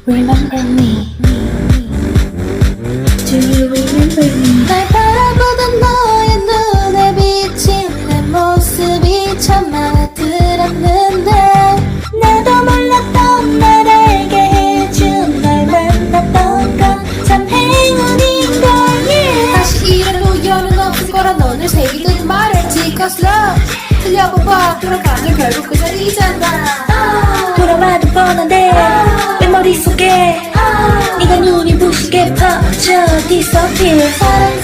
Remember me. Do you remember me? 날 바라보던 너의 눈에 비친 내 모습이 참 마음에 들었는데 나도 몰랐던 날 알게 해준 널 만났던 건 참 행운인 걸 yeah. 다시 이런 우연은 없을 거라 너를 새기듯 말했지 Cause love 틀려봐봐 돌아가면 결국 그 자리잖아 돌아봐도 뻔한데 내 머릿속에 네가 눈이 부시게 퍼져 disappear 사랑